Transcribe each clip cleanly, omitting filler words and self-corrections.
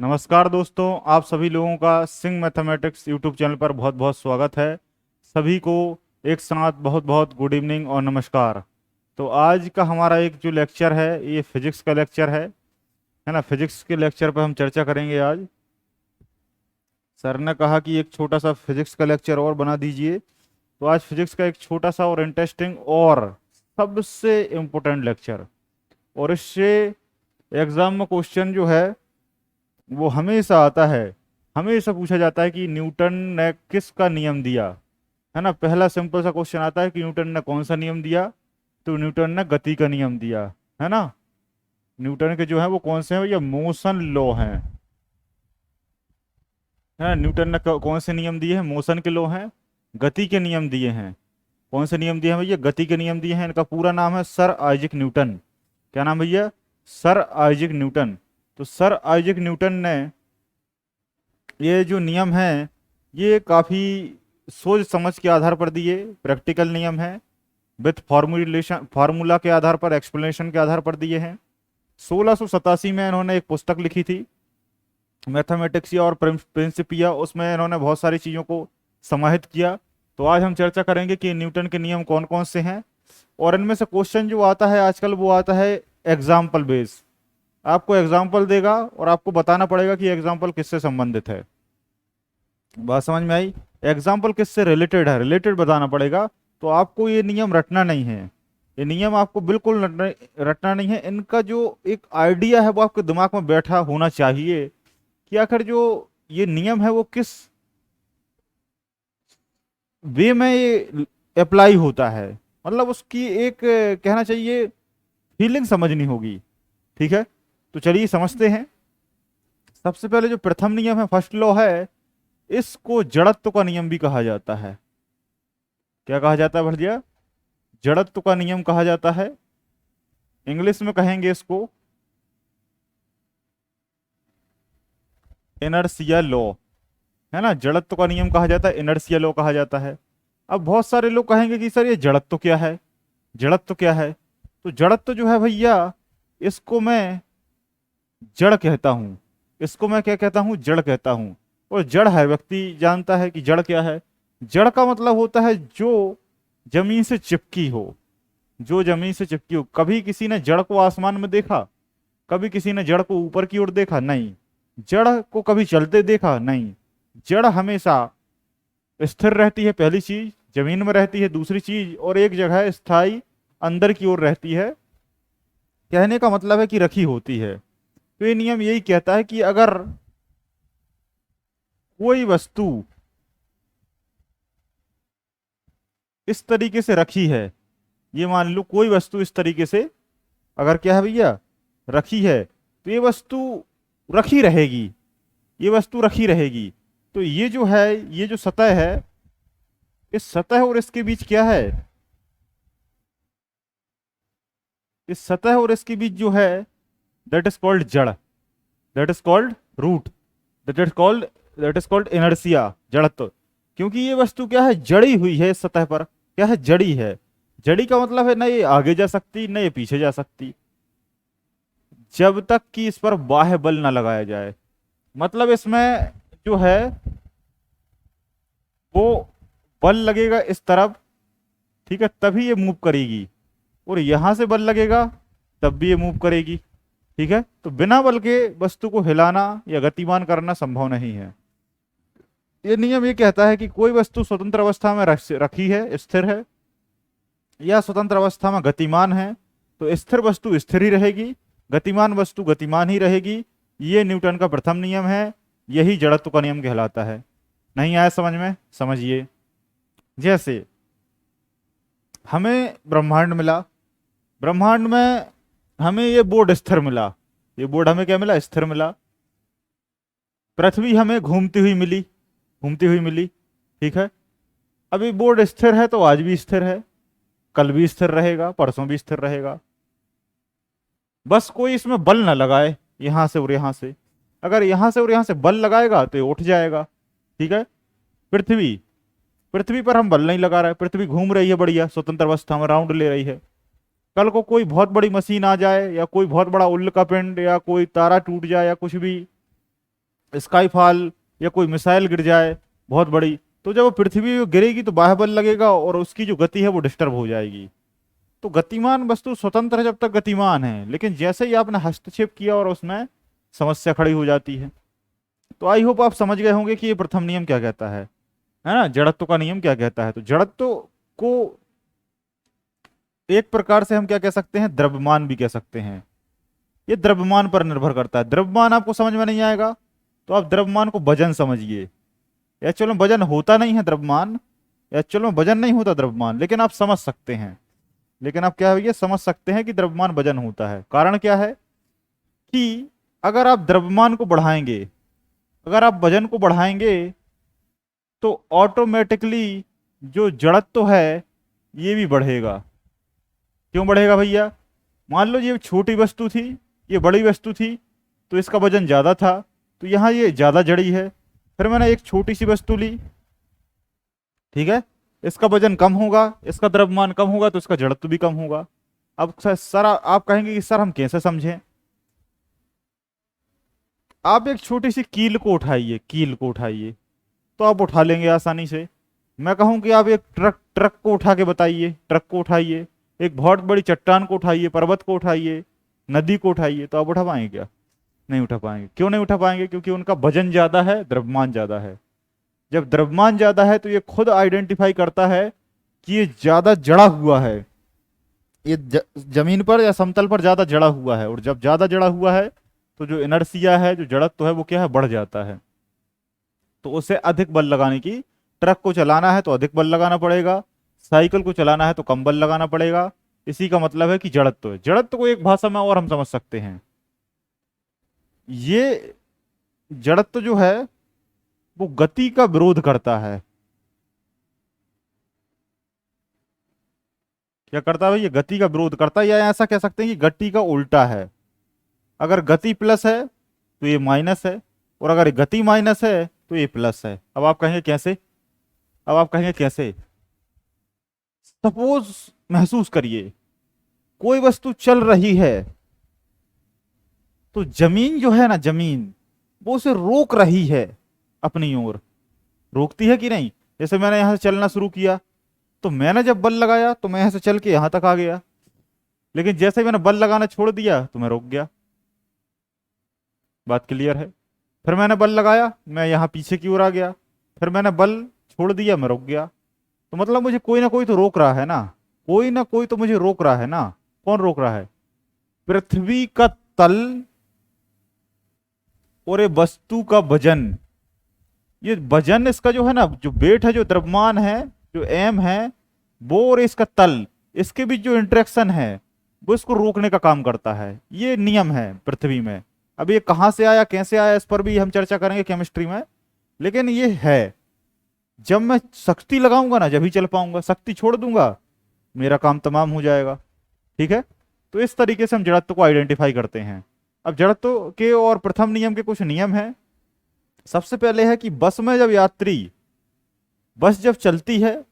नमस्कार दोस्तों, आप सभी लोगों का सिंह मैथमेटिक्स यूट्यूब चैनल पर बहुत बहुत स्वागत है। सभी को एक साथ बहुत बहुत गुड इवनिंग और नमस्कार। तो आज का हमारा एक जो लेक्चर है ये फिजिक्स का लेक्चर है ना। फिजिक्स के लेक्चर पर हम चर्चा करेंगे आज। सर ने कहा कि एक छोटा सा फिजिक्स का लेक्चर और बना दीजिए, तो आज फिजिक्स का एक छोटा सा और इंटरेस्टिंग और सबसे इम्पोर्टेंट लेक्चर। और इससे एग्जाम में क्वेश्चन जो है वो हमेशा आता है। हमेशा पूछा जाता है कि न्यूटन ने किसका नियम दिया, है ना। पहला सिंपल सा क्वेश्चन आता है कि न्यूटन ने कौन सा नियम दिया, तो न्यूटन ने गति का नियम दिया, है ना। न्यूटन के जो है वो कौन से हैं, ये मोशन लॉ हैं, है ना। न्यूटन ने कौन से नियम दिए हैं, मोशन के लॉ हैं, गति के नियम दिए हैं। कौन से नियम दिए हैं भैया, गति के नियम दिए हैं। इनका पूरा नाम है सर आइजैक न्यूटन। क्या नाम भैया, सर आइजैक न्यूटन। तो सर आइजैक न्यूटन ने ये जो नियम है ये काफ़ी सोच समझ के आधार पर दिए, प्रैक्टिकल नियम है, विथ फॉर्मुलेशन फार्मूला के आधार पर, एक्सप्लेनेशन के आधार पर दिए हैं। 1687 में इन्होंने एक पुस्तक लिखी थी, मैथमेटिक्स और प्रिंसिपिया। उसमें इन्होंने बहुत सारी चीज़ों को समाहित किया। तो आज हम चर्चा करेंगे कि न्यूटन के नियम कौन कौन से हैं, और इनमें से क्वेश्चन जो आता है आजकल वो आता है एग्जाम्पल बेस। आपको एग्जाम्पल देगा और आपको बताना पड़ेगा कि एग्जाम्पल किससे संबंधित है। बात समझ में आई। एग्जाम्पल किससे रिलेटेड है, रिलेटेड बताना पड़ेगा। तो आपको ये नियम रटना नहीं है, ये नियम आपको बिल्कुल रटना नहीं है। इनका जो एक आइडिया है वो आपके दिमाग में बैठा होना चाहिए कि आखिर जो ये नियम है वो किस वे में ये अप्लाई होता है। मतलब उसकी एक कहना चाहिए फीलिंग समझनी होगी। ठीक है, तो चलिए समझते हैं। सबसे पहले जो प्रथम नियम है, फर्स्ट लॉ है, इसको जड़त्व का नियम भी कहा जाता है। क्या कहा जाता है भैया, जड़त्व का नियम कहा जाता है। इंग्लिश में कहेंगे इसको इनर्शिया लॉ, है ना। जड़त्व का नियम कहा जाता है, इनर्शिया लॉ कहा जाता है। अब बहुत सारे लोग कहेंगे कि सर ये जड़त्व क्या है, जड़त्व क्या है। तो जड़त्व जो है भैया, इसको मैं जड़ कहता हूं, इसको मैं क्या कहता हूं, जड़ कहता हूं। और जड़ हर व्यक्ति जानता है कि जड़ क्या है। जड़ का मतलब होता है जो जमीन से चिपकी हो, जो जमीन से चिपकी हो। कभी किसी ने जड़ को आसमान में देखा, कभी किसी ने जड़ को ऊपर की ओर देखा, नहीं। जड़ को कभी चलते देखा, नहीं। जड़ हमेशा स्थिर रहती है, पहली चीज जमीन में रहती है, दूसरी चीज और एक जगह स्थायी अंदर की ओर रहती है। कहने का मतलब है कि रखी होती है। तो ये नियम यही कहता है कि अगर कोई वस्तु इस तरीके से रखी है, ये मान लो कोई वस्तु इस तरीके से अगर क्या है भैया, रखी है, तो ये वस्तु रखी रहेगी, ये वस्तु रखी रहेगी। तो ये जो है, ये जो सतह है, इस सतह और इसके बीच क्या है, इस सतह और इसके बीच जो है, दैट इज कॉल्ड जड़, that is called root, that is called inertia, जड़त्व। क्योंकि ये वस्तु क्या है, जड़ी हुई है इस सतह पर, क्या है, जड़ी है। जड़ी का मतलब है ना ये आगे जा सकती ना ये पीछे जा सकती, जब तक कि इस पर बाह्य बल ना लगाया जाए। मतलब इसमें जो है वो बल लगेगा इस तरफ, ठीक है, तभी ये मूव करेगी। और यहां से बल लगेगा तब भी ये मूव करेगी। ठीक है, तो बिना बल के वस्तु को हिलाना या गतिमान करना संभव नहीं है। ये नियम ये कहता है कि कोई वस्तु स्वतंत्र अवस्था में रखी है, स्थिर है, या स्वतंत्र अवस्था में गतिमान है, तो स्थिर वस्तु स्थिर ही रहेगी, गतिमान वस्तु गतिमान ही रहेगी। ये न्यूटन का प्रथम नियम है, यही जड़त्व का नियम कहलाता है। नहीं आया समझ में, समझिए। जैसे हमें ब्रह्मांड मिला, ब्रह्मांड में हमें ये बोर्ड स्थिर मिला, ये बोर्ड हमें क्या मिला, स्थिर मिला। पृथ्वी हमें घूमती हुई मिली, घूमती हुई मिली। ठीक है, अभी बोर्ड स्थिर है तो आज भी स्थिर है, कल भी स्थिर रहेगा, परसों भी स्थिर रहेगा। बस कोई इसमें बल ना लगाए, यहां से और यहां से। अगर यहां से और यहां से बल लगाएगा तो ये उठ जाएगा। ठीक है, पृथ्वी, पृथ्वी पर हम बल नहीं लगा रहे, पृथ्वी घूम रही है बढ़िया स्वतंत्र अवस्था में, राउंड ले रही है। कल को कोई बहुत बड़ी मशीन आ जाए, या कोई बहुत बड़ा उल्का पिंड, या कोई तारा टूट जाए, या कुछ भी, स्काईफॉल या कोई मिसाइल गिर जाए बहुत बड़ी, तो जब वो पृथ्वी पे गिरेगी तो बाह्यबल लगेगा और उसकी जो गति है वो डिस्टर्ब हो जाएगी। तो गतिमान वस्तु स्वतंत्र है जब तक गतिमान है, लेकिन जैसे ही आपने हस्तक्षेप किया और उसमें समस्या खड़ी हो जाती है। तो आई होप आप समझ गए होंगे कि ये प्रथम नियम क्या कहता है ना, जड़त्व का नियम क्या कहता है। तो जड़त्व को एक प्रकार से हम क्या कह सकते हैं, द्रव्यमान भी कह सकते हैं। ये द्रव्यमान पर निर्भर करता है। द्रव्यमान आपको समझ में नहीं आएगा तो आप द्रव्यमान को वजन समझिए। एक्चुअल में वजन होता नहीं है द्रव्यमान, एक्चुअल में वजन नहीं होता द्रव्यमान, लेकिन आप समझ सकते हैं। लेकिन आप क्या ये समझ सकते हैं कि द्रव्यमान वजन होता है। कारण क्या है कि अगर आप द्रव्यमान को बढ़ाएंगे, अगर आप वजन को बढ़ाएंगे तो ऑटोमेटिकली जो जड़त्व है ये भी बढ़ेगा। क्यों बढ़ेगा भैया? मान लो ये छोटी वस्तु थी, ये बड़ी वस्तु थी, तो इसका वजन ज्यादा था, तो यहाँ ये ज्यादा जड़ी है। फिर मैंने एक छोटी सी वस्तु ली, ठीक है, इसका वजन कम होगा, इसका द्रव्यमान कम होगा, तो इसका जड़त्व भी कम होगा। अब सर आप कहेंगे कि सर हम कैसे समझें? आप एक छोटी सी कील को उठाइए, कील को उठाइए, तो आप उठा लेंगे आसानी से। मैं कहूं कि आप एक ट्रक ट्रक को उठा के बताइए, ट्रक को उठाइए, एक बहुत बड़ी चट्टान को उठाइए, पर्वत को उठाइए, नदी को उठाइए, तो आप उठा पाएंगे क्या? नहीं उठा पाएंगे। क्यों नहीं उठा पाएंगे? क्योंकि उनका वजन ज्यादा है, द्रव्यमान ज्यादा है। जब द्रव्यमान ज्यादा है तो ये खुद आइडेंटिफाई करता है कि ये ज्यादा जड़ा हुआ है, ये जमीन पर या समतल पर ज्यादा जड़ा हुआ है। और जब ज्यादा जड़ा हुआ है तो जो इनर्सिया है, जो जड़त्व है, वो क्या है, बढ़ जाता है। तो उसे अधिक बल लगाने की, ट्रक को चलाना है तो अधिक बल लगाना पड़ेगा, साइकिल को चलाना है तो कम बल लगाना पड़ेगा। इसी का मतलब है कि जड़त्व है। जड़त्व को एक भाषा में और हम समझ सकते हैं, ये जड़त्व जो है वो गति का विरोध करता है। क्या करता है भाई? ये गति का विरोध करता है, या ऐसा कह सकते हैं कि गति का उल्टा है। अगर गति प्लस है तो ये माइनस है, और अगर गति माइनस है तो ये प्लस है। अब आप कहेंगे कैसे? अब आप कहेंगे कैसे? सपोज महसूस करिए, कोई वस्तु चल रही है, तो जमीन जो है ना, जमीन वो उसे रोक रही है अपनी ओर। रोकती है कि नहीं? जैसे मैंने यहां से चलना शुरू किया, तो मैंने जब बल लगाया तो मैं यहां से चल के यहां तक आ गया, लेकिन जैसे ही मैंने बल लगाना छोड़ दिया तो मैं रुक गया। बात क्लियर है? फिर मैंने बल लगाया, मैं यहाँ पीछे की ओर आ गया, फिर मैंने बल छोड़ दिया, मैं रुक गया। तो मतलब मुझे कोई ना कोई तो रोक रहा है ना, कोई ना कोई तो मुझे रोक रहा है ना। कौन रोक रहा है? पृथ्वी का तल और ये वस्तु का वजन। ये वजन इसका जो है ना, जो वेट है, जो द्रव्यमान है, जो एम है, वो और इसका तल, इसके बीच जो इंटरेक्शन है वो इसको रोकने का काम करता है। ये नियम है पृथ्वी में। अब ये कहाँ से आया, कैसे आया, इस पर भी हम चर्चा करेंगे केमिस्ट्री में, लेकिन ये है। जब मैं शक्ति लगाऊंगा ना, जब ही चल पाऊंगा, शक्ति छोड़ दूंगा मेरा काम तमाम हो जाएगा। ठीक है? तो इस तरीके से हम जड़त्व को आइडेंटिफाई करते हैं। अब जड़त्व के और प्रथम नियम के कुछ नियम हैं। सबसे पहले है कि बस में जब यात्री, बस जब चलती है,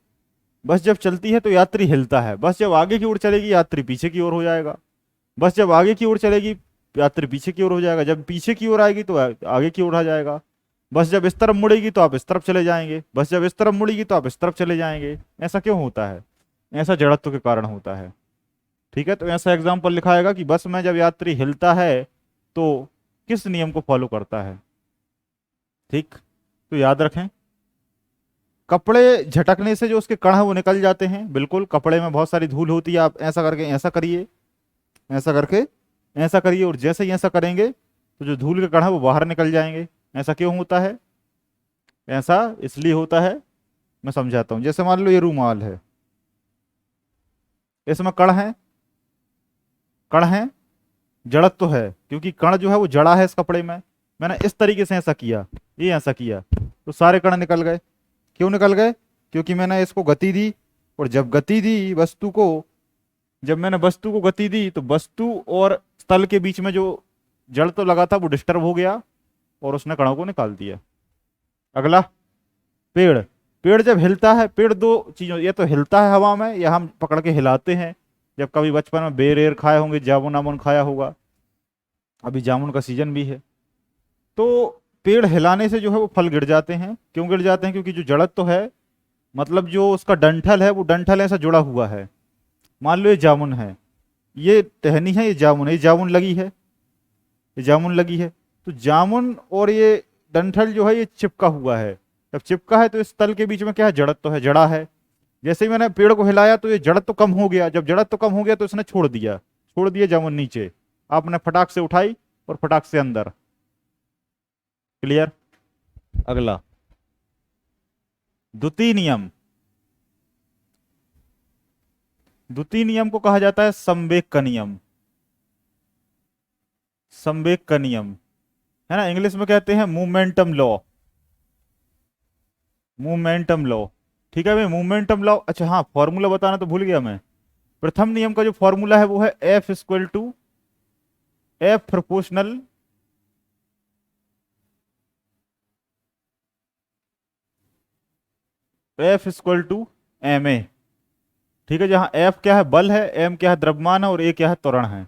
बस जब चलती है तो यात्री हिलता है। बस जब आगे की ओर चलेगी यात्री पीछे की ओर हो जाएगा। बस जब आगे की ओर चलेगी यात्री पीछे की ओर हो जाएगा। जब पीछे की ओर आएगी तो आगे की ओर आ जाएगा। बस जब इस तरफ मुड़ेगी तो आप इस तरफ चले जाएंगे, बस जब इस तरफ मुड़ेगी तो आप इस तरफ चले जाएंगे। ऐसा क्यों होता है? ऐसा जड़त्व के कारण होता है। ठीक है? तो ऐसा एग्जाम्पल लिखाएगा कि बस में जब यात्री हिलता है तो किस नियम को फॉलो करता है। ठीक? तो याद रखें, कपड़े झटकने से जो उसके कण है वो निकल जाते हैं। बिल्कुल, कपड़े में बहुत सारी धूल होती है। आप ऐसा करके ऐसा करिए, ऐसा करके ऐसा करिए, और जैसे ही ऐसा करेंगे तो जो धूल के कण है वो बाहर निकल जाएंगे। ऐसा क्यों होता है? ऐसा इसलिए होता है, मैं समझाता हूं। जैसे मान लो ये रूमाल है, इसमें कण है, कण है, जड़त्व तो है, क्योंकि कण जो है वो जड़ा है इस कपड़े में। मैंने इस तरीके से ऐसा किया, ये ऐसा किया, तो सारे कण निकल गए। क्यों निकल गए? क्योंकि मैंने इसको गति दी, और जब गति दी वस्तु को, जब मैंने वस्तु को गति दी तो वस्तु और स्थल के बीच में जो जड़ तो लगा था वो डिस्टर्ब हो गया और उसने कणों को निकाल दिया। अगला, पेड़। पेड़ जब हिलता है, पेड़ दो चीजों, ये तो हिलता है हवा में, या हम पकड़ के हिलाते हैं। जब कभी बचपन में बेर एर खाए होंगे, जामुन आमुन खाया होगा, अभी जामुन का सीजन भी है। तो पेड़ हिलाने से जो है वो फल गिर जाते हैं। क्यों गिर जाते हैं? क्योंकि जो जड़त तो है, मतलब जो उसका डंठल है वो डंठल ऐसा जुड़ा हुआ है। मान लो ये जामुन है, ये टहनी है, ये जामुन है, ये जामुन लगी है, ये जामुन लगी है। तो जामुन और ये डंठल जो है ये चिपका हुआ है। जब चिपका है तो इस तल के बीच में क्या है? जड़त तो है, जड़ा है। जैसे ही मैंने पेड़ को हिलाया तो ये जड़त तो कम हो गया। जब जड़त तो कम हो गया तो इसने छोड़ दिया जामुन नीचे। आपने फटाक से उठाई और फटाक से अंदर। क्लियर? अगला द्वितीय नियम। द्वितीय नियम को कहा जाता है संवेग का नियम। संवेग का नियम है ना, इंग्लिश में कहते हैं मोमेंटम लॉ। मोमेंटम लॉ, ठीक है भाई, मोमेंटम लॉ। अच्छा हाँ, फॉर्मूला बताना तो भूल गया मैं। प्रथम नियम का जो फॉर्मूला है वो है F equal to F proportional F equal to m a. ठीक है, जहां एफ क्या है? बल है, एम क्या है? द्रव्यमान है, और ए क्या है? त्वरण है।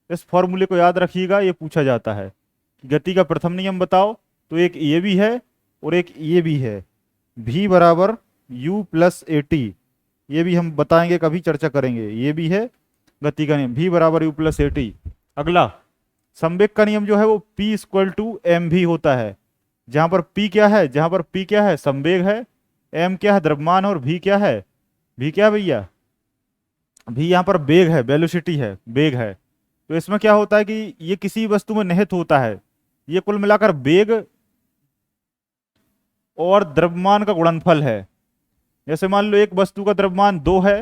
इस फॉर्मूले को याद रखिएगा, ये पूछा जाता है कि गति का प्रथम नियम बताओ। तो एक ये भी है और एक ये भी है, v बराबर u प्लस ए टी। ये भी हम बताएंगे, कभी चर्चा करेंगे। ये भी है गति का नियम, v बराबर u प्लस ए टी। अगला संवेग का नियम जो है वो p इक्वल टू एम भी होता है। जहां पर p क्या है? जहां पर p क्या है? संवेग है, m क्या है? द्रव्यमान, और v क्या है? v क्या है भैया? v यहाँ पर वेग है, वेलोसिटी है, वेग है। तो इसमें क्या होता है कि ये किसी वस्तु में निहित होता है। ये कुल मिलाकर वेग और द्रव्यमान का गुणनफल है। जैसे मान लो एक वस्तु का द्रव्यमान 2 है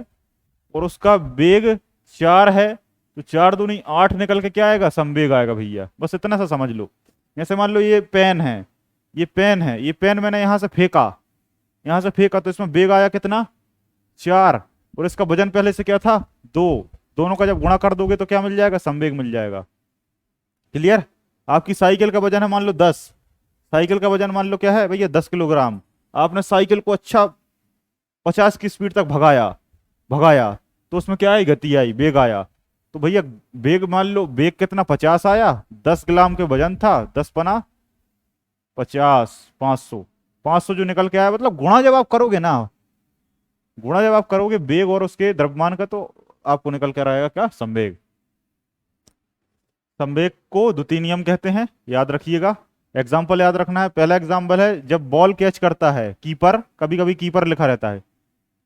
और उसका वेग 4 है, तो 4 दूनी 8 निकल के क्या आएगा? संवेग आएगा भैया। बस इतना सा समझ लो। जैसे मान लो ये पेन है, ये पेन है, ये पेन मैंने यहां से फेंका, यहां से फेंका, तो इसमें वेग आया कितना? 4। और इसका वजन पहले से क्या था? 2। दोनों का जब गुणा कर दोगे तो क्या मिल जाएगा? संवेग मिल जाएगा। क्लियर? आपकी साइकिल का वजन है मान लो 10, साइकिल का वजन मान लो क्या है भैया? 10 किलोग्राम। आपने साइकिल को अच्छा 50 की स्पीड तक भगाया भगाया, तो उसमें क्या आई? गति आई, वेग आया। तो भैया वेग मान लो, वेग कितना? 50 आया, 10 ग्राम के वजन था, 10 पना 50, 500। 500 जो निकल के आया, मतलब गुणा जब आप करोगे ना, गुणा जब आप करोगे वेग और उसके द्रव्यमान का, तो आपको निकल कर आएगा क्या? संवेग। संवेग को द्वितीय नियम कहते हैं, याद रखिएगा। एग्जाम्पल याद रखना है। पहला एग्जाम्पल है, जब बॉल कैच करता है कीपर, कभी कभी कीपर लिखा रहता है,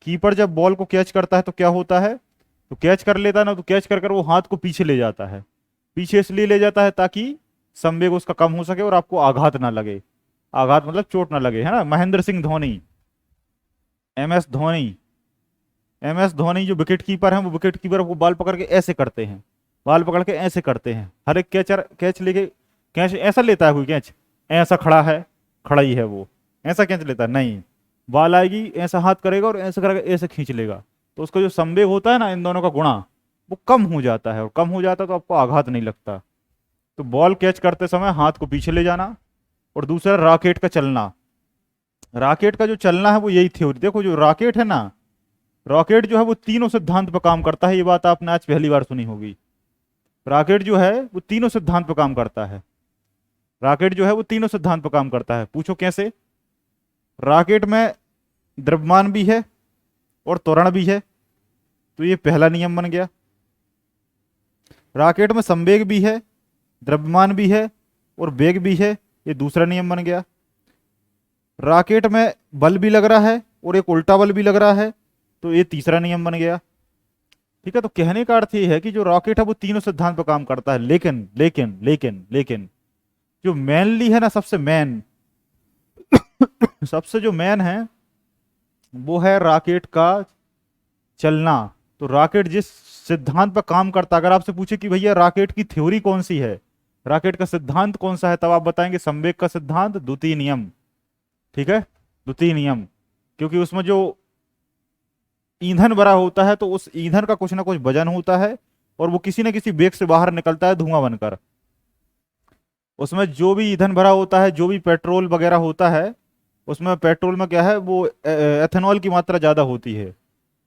कीपर जब बॉल को कैच करता है तो क्या होता है? तो कैच कर लेता है ना, तो कैच कर कर वो हाथ को पीछे ले जाता है। पीछे इसलिए ले जाता है ताकि संवेग उसका कम हो सके और आपको आघात ना लगे। आघात मतलब चोट ना लगे, है ना। महेंद्र सिंह धोनी, MS धोनी, MS धोनी जो विकेट कीपर है, वो विकेट कीपर को बॉल पकड़ के ऐसे करते हैं, बॉल पकड़ के ऐसे करते हैं। हर एक कैचर कैच लेके, कैच ऐसा लेता है कोई? कैच ऐसा खड़ा है, खड़ा ही है वो, ऐसा कैच लेता है? नहीं, बॉल आएगी, ऐसा हाथ करेगा और ऐसा करेगा, ऐसे खींच लेगा। तो उसका जो संवेग होता है ना, इन दोनों का गुणा, वो कम हो जाता है, और कम हो जाता है तो आपको आघात नहीं लगता। तो बॉल कैच करते समय हाथ को पीछे ले जाना। और दूसरा रॉकेट का चलना। रॉकेट का जो चलना है वो यही थ्योरी। देखो जो रॉकेट है ना, रॉकेट जो है वो तीनों सिद्धांत पर काम करता है। ये बात आपने आज पहली बार सुनी होगी। रॉकेट जो है वो तीनों सिद्धांत पर काम करता है। रॉकेट जो है वो तीनों सिद्धांत पर काम करता है। पूछो कैसे? रॉकेट में द्रव्यमान भी है और त्वरण भी है, तो ये पहला नियम बन गया। रॉकेट में संवेग भी है, द्रव्यमान भी है और वेग भी है, ये दूसरा नियम बन गया। रॉकेट में बल भी लग रहा है और एक उल्टा बल भी लग रहा है, तो ये तीसरा नियम बन गया। ठीक है, तो कहने का अर्थ ये है कि जो रॉकेट है वो तीनों सिद्धांत पर काम करता है। लेकिन लेकिन लेकिन लेकिन जो मेनली है ना, सबसे मेन सबसे जो मेन है वो है रॉकेट का चलना। तो रॉकेट जिस सिद्धांत पर काम करता है, अगर आपसे पूछे कि भैया रॉकेट की थ्योरी कौन सी है, रॉकेट का सिद्धांत कौन सा है, तब आप बताएंगे संवेग का सिद्धांत, द्वितीय नियम। ठीक है, द्वितीय नियम, क्योंकि उसमें जो ईंधन भरा होता है तो उस ईंधन का कुछ ना कुछ वजन होता है और वो किसी न किसी वेग से बाहर निकलता है धुआं बनकर। उसमें जो भी ईंधन भरा होता है, जो भी पेट्रोल वगैरह होता है, उसमें पेट्रोल में क्या है, वो एथेनॉल की मात्रा ज़्यादा होती है।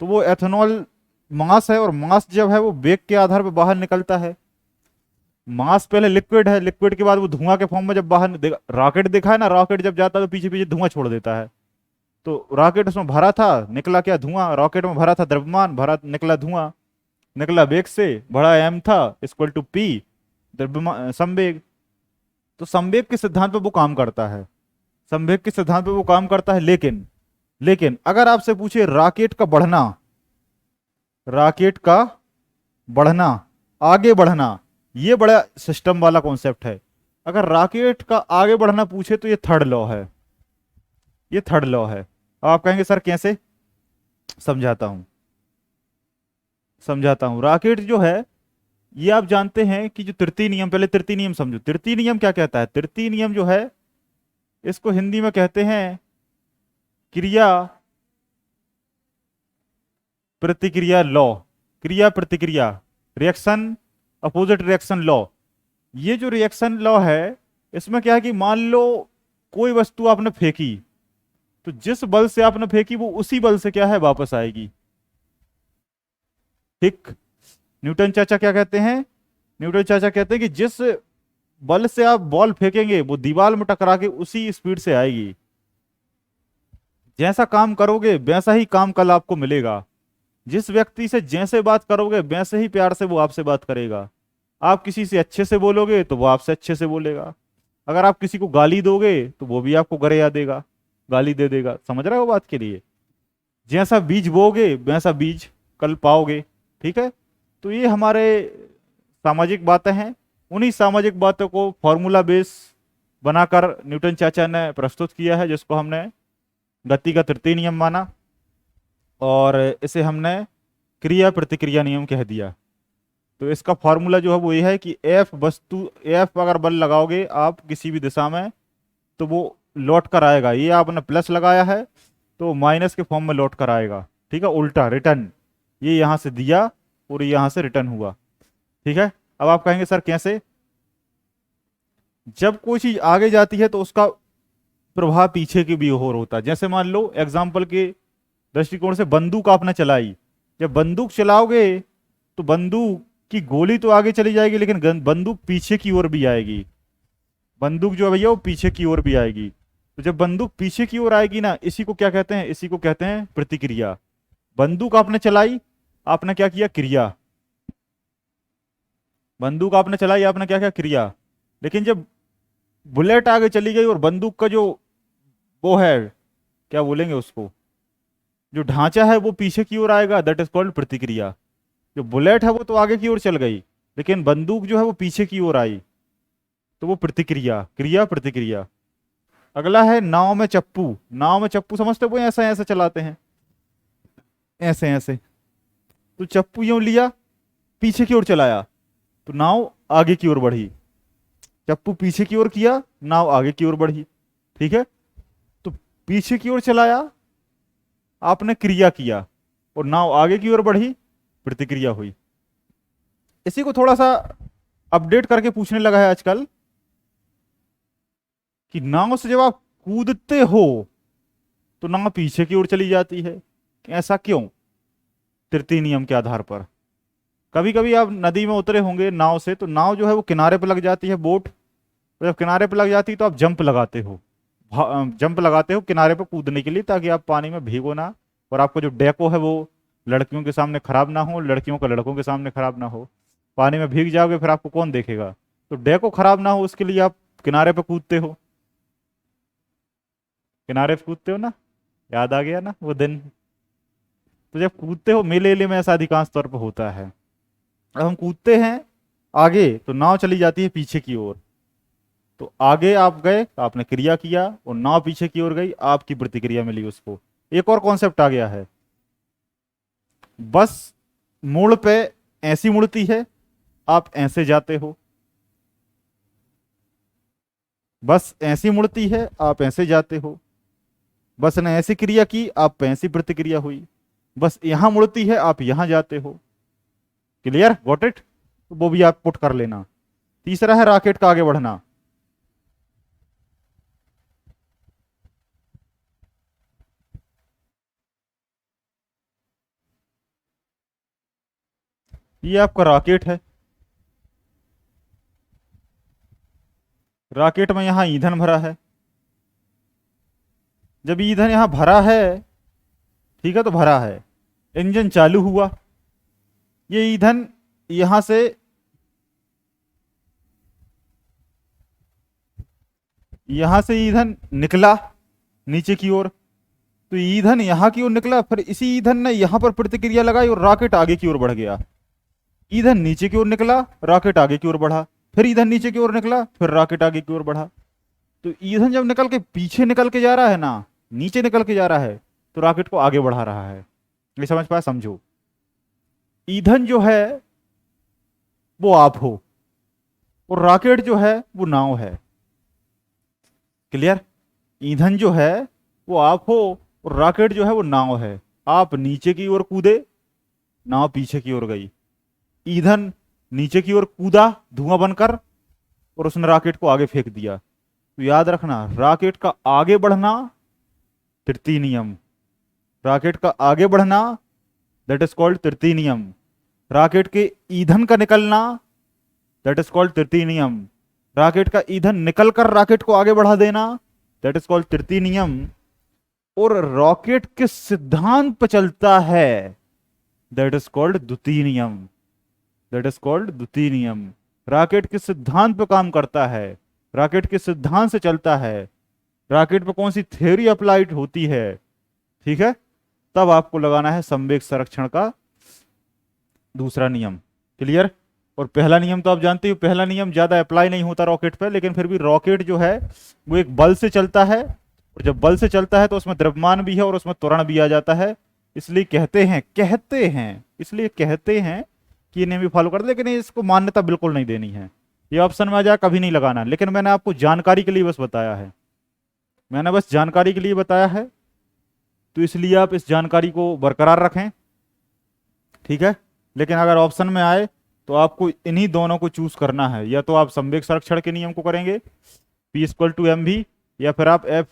तो वो एथेनॉल मास है, और मास जब है वो वेग के आधार पर बाहर निकलता है। मास पहले लिक्विड है, लिक्विड के बाद वो धुआं के फॉर्म में जब बाहर रॉकेट देखा है ना, रॉकेट जब जाता है तो पीछे पीछे धुआं छोड़ देता है। तो रॉकेट उसमें भरा था, निकला क्या? धुआं। रॉकेट में भरा था द्रव्यमान, भरा निकला धुआं। निकला वेग से, बड़ा एम था इक्वल टू पी, द्रव्यमान संवेग। तो संवेग के सिद्धांत पे वो काम करता है, संवेग के सिद्धांत पे वो काम करता है। लेकिन लेकिन अगर आपसे पूछे रॉकेट का बढ़ना, रॉकेट का बढ़ना, आगे बढ़ना, ये बड़ा सिस्टम वाला कॉन्सेप्ट है। अगर रॉकेट का आगे बढ़ना पूछे तो ये थर्ड लॉ है, ये थर्ड लॉ है। अब आप कहेंगे सर कैसे? समझाता हूं, समझाता हूं। रॉकेट जो है, ये आप जानते हैं कि जो तृतीय नियम, पहले तृतीय नियम समझो। तृतीय नियम क्या कहता है? तृतीय नियम जो है, इसको हिंदी में कहते हैं क्रिया प्रतिक्रिया लॉ। क्रिया प्रतिक्रिया, रिएक्शन अपोजिट रिएक्शन लॉ। ये जो रिएक्शन लॉ है, इसमें क्या है कि मान लो कोई वस्तु आपने फेंकी, तो जिस बल से आपने फेंकी वो उसी बल से क्या है, वापस आएगी। ठीक। न्यूटन चाचा क्या कहते हैं? न्यूटन चाचा कहते हैं कि जिस बल से आप बॉल फेंकेंगे वो दीवार में टकरा के उसी स्पीड से आएगी। जैसा काम करोगे वैसा ही काम कल आपको मिलेगा। जिस व्यक्ति से जैसे बात करोगे वैसे ही प्यार से वो आपसे बात करेगा। आप किसी से अच्छे से बोलोगे तो वो आपसे अच्छे से बोलेगा। अगर आप किसी को गाली दोगे तो वो भी आपको गरेया देगा, गाली दे देगा। समझ रहे हो बात के लिए? जैसा बीज बोओगे वैसा बीज कल पाओगे। ठीक है। तो ये हमारे सामाजिक बातें हैं। उन्हीं सामाजिक बातों को फॉर्मूला बेस बनाकर न्यूटन चाचा ने प्रस्तुत किया है, जिसको हमने गति का तृतीय नियम माना और इसे हमने क्रिया प्रतिक्रिया नियम कह दिया। तो इसका फॉर्मूला जो है वो ये है कि एफ वस्तु, एफ अगर बल लगाओगे आप किसी भी दिशा में तो वो लौट कर आएगा। ये आपने प्लस लगाया है तो माइनस के फॉर्म में लौट कर आएगा। ठीक है, उल्टा रिटर्न। ये यहां से दिया और यहां से रिटर्न हुआ। ठीक है। अब आप कहेंगे सर कैसे? जब कोई चीज आगे जाती है तो उसका प्रभाव पीछे की भी ओर होता है। जैसे मान लो एग्जाम्पल के दृष्टिकोण से बंदूक आपने चलाई, जब बंदूक चलाओगे तो बंदूक की गोली तो आगे चली जाएगी लेकिन बंदूक पीछे की ओर भी आएगी। बंदूक जो है भैया वो पीछे की ओर भी आएगी। तो जब बंदूक पीछे की ओर आएगी ना, इसी को क्या कहते हैं? इसी को कहते हैं प्रतिक्रिया। बंदूक आपने चलाई, आपने क्या किया? क्रिया। बंदूक आपने चलाई, आपने क्या किया? क्रिया। लेकिन जब बुलेट आगे चली गई और बंदूक का जो वो है, क्या बोलेंगे उसको, जो ढांचा है वो पीछे की ओर आएगा, दैट इज कॉल्ड प्रतिक्रिया। जो बुलेट है वो तो आगे की ओर चल गई लेकिन बंदूक जो है वो पीछे की ओर आई, तो वो प्रतिक्रिया, क्रिया प्रतिक्रिया। अगला है नाव में चप्पू। नाव में चप्पू समझते हो? वो ऐसे ऐसे चलाते हैं, ऐसे ऐसे। तो चप्पू यूं लिया, पीछे की ओर चलाया तो नाव आगे की ओर बढ़ी। चप्पू पीछे की ओर किया, नाव आगे की ओर बढ़ी। ठीक है। तो पीछे की ओर चलाया, आपने क्रिया किया और नाव आगे की ओर बढ़ी, प्रतिक्रिया हुई। इसी को थोड़ा सा अपडेट करके पूछने लगा है आजकल कि नाव से जब आप कूदते हो तो नाव पीछे की ओर चली जाती है। ऐसा क्यों? तृतीय नियम के आधार पर। कभी कभी आप नदी में उतरे होंगे नाव से, तो नाव जो है वो किनारे पर लग जाती है, बोट। तो जब किनारे पर लग जाती है तो आप जंप लगाते हो, जंप लगाते हो किनारे पर कूदने के लिए, ताकि आप पानी में भीगो ना और आपको जो डेको है वो लड़कियों के सामने खराब ना हो, लड़कियों का लड़कों के सामने खराब ना हो। पानी में भीग जाओगे फिर आपको कौन देखेगा? तो डेको खराब ना हो उसके लिए आप किनारे पर कूदते हो, किनारे पे कूदते हो ना। याद आ गया ना वो दिन? तो जब कूदते हो, मेले वेले में ऐसा अधिकांश तौर पर होता है। अब हम कूदते हैं आगे तो नाव चली जाती है पीछे की ओर। तो आगे आप गए, आपने क्रिया किया और नाव पीछे की ओर गई, आपकी प्रतिक्रिया मिली उसको। एक और कॉन्सेप्ट आ गया है, बस मोड़ पे ऐसी मुड़ती है, आप ऐसे जाते हो। बस ऐसी मुड़ती है, आप ऐसे जाते हो। बस ने ऐसी क्रिया की, आप पे ऐसी प्रतिक्रिया हुई। बस यहां मुड़ती है, आप यहां जाते हो। क्लियर? Got it? तो वो भी आप पुट कर लेना। तीसरा है रॉकेट का आगे बढ़ना। ये आपका रॉकेट है, रॉकेट में यहां ईंधन भरा है। जब ईंधन यहां भरा है, ठीक है, तो भरा है, इंजन चालू हुआ, ये ईंधन यहां से ईंधन निकला नीचे की ओर, तो ईंधन यहां की ओर निकला, फिर इसी ईंधन ने यहां पर प्रतिक्रिया लगाई और रॉकेट आगे की ओर बढ़ गया। ईंधन नीचे की ओर निकला, रॉकेट आगे की ओर बढ़ा, फिर ईंधन नीचे की ओर निकला, फिर रॉकेट आगे की ओर बढ़ा। तो ईंधन जब निकल के पीछे निकल के जा रहा है ना, नीचे निकल के जा रहा है, तो रॉकेट को आगे बढ़ा रहा है। ये समझ पाया? समझो, ईंधन जो है वो आप हो और रॉकेट जो है वो नाव है। क्लियर? ईंधन जो है वो आप हो और रॉकेट जो है वो नाव है। आप नीचे की ओर कूदे, नाव पीछे की ओर गई। ईंधन नीचे की ओर कूदा धुआं बनकर और उसने रॉकेट को आगे फेंक दिया। तो याद रखना, रॉकेट का आगे बढ़ना तृतीय नियम, रॉकेट का आगे बढ़ना दैट इज कॉल्ड तृतीय नियम। रॉकेट के ईंधन का निकलना दैट इज कॉल्ड तृतीय नियम। रॉकेट का ईंधन निकलकर रॉकेट को आगे बढ़ा देना दैट इज कॉल्ड तृतीय नियम। और रॉकेट किस सिद्धांत पर चलता है दैट इज कॉल्ड द्वितीय नियम, दैट इज कॉल्ड द्वितीय नियम। रॉकेट किस सिद्धांत पर काम करता है, रॉकेट किस सिद्धांत से चलता है, रॉकेट पर कौन सी थ्योरी अप्लाइड होती है, ठीक है, तब आपको लगाना है संवेग संरक्षण का दूसरा नियम। क्लियर? और पहला नियम तो आप जानते हो, पहला नियम ज्यादा अप्लाई नहीं होता रॉकेट पर, लेकिन फिर भी रॉकेट जो है वो एक बल से चलता है, और जब बल से चलता है तो उसमें द्रव्यमान भी है और उसमें त्वरण भी आ जाता है। इसलिए कहते हैं इसलिए कहते हैं कि ये नियम भी फॉलो कर दे, लेकिन इसको मान्यता बिल्कुल नहीं देनी है। ये ऑप्शन में आ जाए कभी नहीं लगाना, लेकिन मैंने आपको जानकारी के लिए बस बताया है, मैंने बस जानकारी के लिए बताया है, तो इसलिए आप इस जानकारी को बरकरार रखें, ठीक है। लेकिन अगर ऑप्शन में आए तो आपको इन्हीं दोनों को चूज करना है, या तो आप संवेग संरक्षण के नियम को करेंगे P इक्वल टू एम भी, या फिर आप F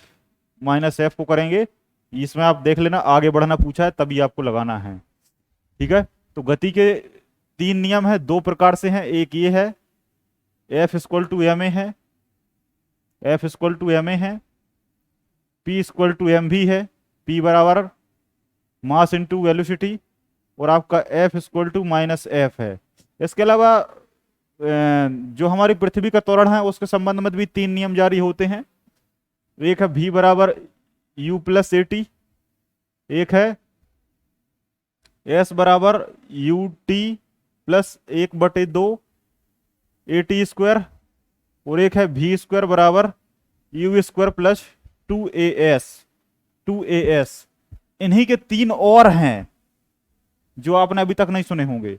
माइनस एफ को करेंगे। इसमें आप देख लेना, आगे बढ़ना पूछा है तभी आपको लगाना है, ठीक है। तो गति के तीन नियम है, दो प्रकार से हैं, एक ये है F equal to m a है, F equal to m a है, P इक्वल टू एम भी है, P बराबर मास इंटू वेलोसिटी, और आपका F equal to minus F है। इसके अलावा जो हमारी पृथ्वी का त्वरण है उसके संबंध में भी तीन नियम जारी होते हैं। एक है V बराबर U प्लस ए टी, एक है S बराबर U T plus 1/2 A T square, और एक है V स्क्वायर बराबर यू स्क्वायर प्लस 2AS। इन्हीं के तीन और हैं जो आपने अभी तक नहीं सुने होंगे,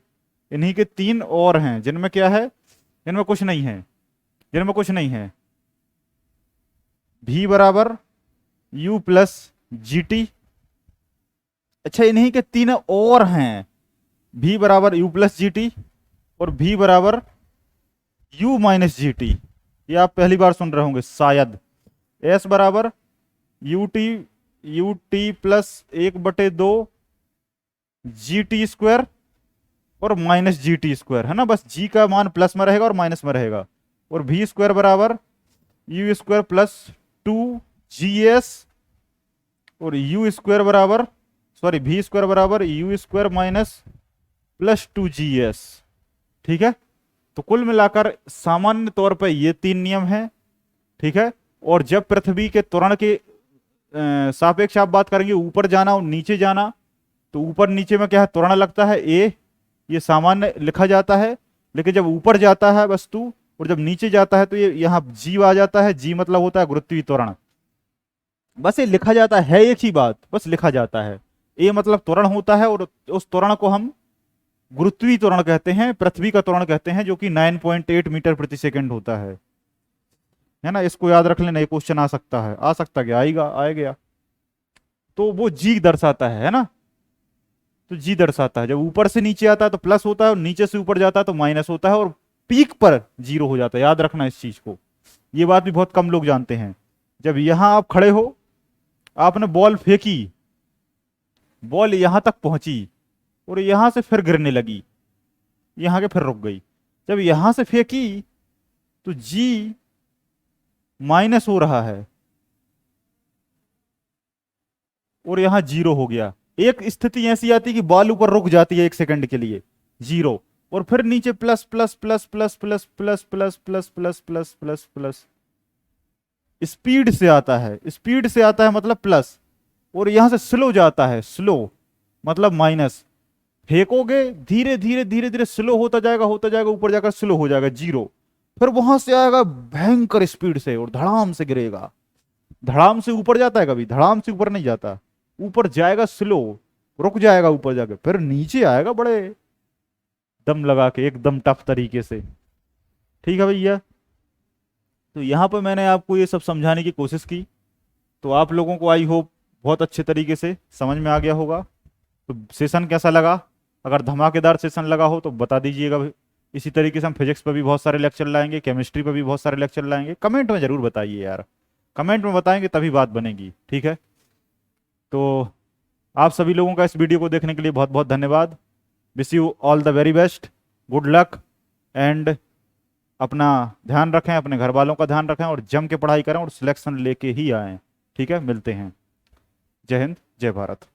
इन्हीं के तीन और हैं जिनमें क्या है, जिनमें कुछ नहीं है, जिनमें कुछ नहीं है। V बराबर U प्लस जी टी, अच्छा इन्हीं के तीन और हैं, V बराबर U प्लस जी टी और V बराबर U माइनस जी टी। ये आप पहली बार सुन रहे होंगे शायद। S बराबर U T plus 1/2 G T square और माइनस जी टी स्क्वायर, है ना, बस जी का मान प्लस में रहेगा और माइनस में रहेगा। और V स्क्वायर बराबर यू स्क्वायर प्लस 2GS, और यू स्क्वायर बराबर V स्क्वायर बराबर you square minus plus 2GS, ठीक है। तो कुल मिलाकर सामान्य तौर पर ये तीन नियम हैं, ठीक है। और जब पृथ्वी के त्वरण के सापेक्ष आप बात करेंगे, ऊपर जाना और नीचे जाना, तो ऊपर नीचे में क्या है, त्वरण लगता है A, ये सामान्य लिखा जाता है। लेकिन जब ऊपर जाता है वस्तु और जब नीचे जाता है तो ये यहाँ G आ जाता है। G मतलब होता है गुरुत्वीय त्वरण, बस ये लिखा जाता है, एक ही बात, बस लिखा जाता है। A मतलब त्वरण होता है और उस त्वरण को हम गुरुत्वीय त्वरण कहते हैं, पृथ्वी का त्वरण कहते हैं, जो कि 9.8 मीटर प्रति सेकंड होता है ना। इसको याद रख लेना, ये क्वेश्चन आ सकता है, आ सकता क्या, आएगा, आ गया। तो वो G दर्शाता है ना, तो G दर्शाता है। जब ऊपर से नीचे आता है तो प्लस होता है, और नीचे से ऊपर जाता है तो माइनस होता है, और पीक पर 0 हो जाता है। याद रखना इस चीज को, ये बात भी बहुत कम लोग जानते हैं। जब यहां आप खड़े हो, आपने बॉल फेंकी, बॉल यहां तक पहुंची और यहां से फिर गिरने लगी, यहां के फिर रुक गई। जब यहां से फेंकी तो G माइनस हो रहा है और यहां जीरो हो गया। एक स्थिति ऐसी आती है कि बॉल ऊपर रुक जाती है 1 सेकंड के लिए, जीरो, और फिर नीचे plus plus plus plus plus plus plus plus plus plus plus plus, speed से आता है, स्पीड से आता है मतलब प्लस, और यहां से स्लो जाता है, स्लो मतलब माइनस। फेंकोगे धीरे धीरे धीरे धीरे स्लो होता जाएगा, ऊपर जाकर स्लो हो जाएगा जीरो, फिर वहां से आएगा भयंकर स्पीड से और धड़ाम से गिरेगा। धड़ाम से ऊपर जाता है, कभी धड़ाम से ऊपर नहीं जाता, ऊपर जाएगा स्लो, रुक जाएगा ऊपर जाके, फिर नीचे आएगा बड़े दम लगा के, एकदम टफ तरीके से। ठीक है भैया, तो यहाँ पर मैंने आपको ये सब समझाने की कोशिश की, तो आप लोगों को आई होप बहुत अच्छे तरीके से समझ में आ गया होगा। तो सेशन कैसा लगा? अगर धमाकेदार सेशन लगा हो तो बता दीजिएगा भाई। इसी तरीके से हम फिजिक्स पर भी बहुत सारे लेक्चर लाएंगे, केमिस्ट्री पर भी बहुत सारे लेक्चर लाएंगे। कमेंट में जरूर बताइए यार, कमेंट में बताएंगे तभी बात बनेगी, ठीक है। तो आप सभी लोगों का इस वीडियो को देखने के लिए बहुत बहुत धन्यवाद। Wish you all the very best, good luck, and अपना ध्यान रखें, अपने घर वालों का ध्यान रखें, और जम के पढ़ाई करें और सिलेक्शन लेके ही आएँ। ठीक है, मिलते हैं। जय हिंद, जय भारत।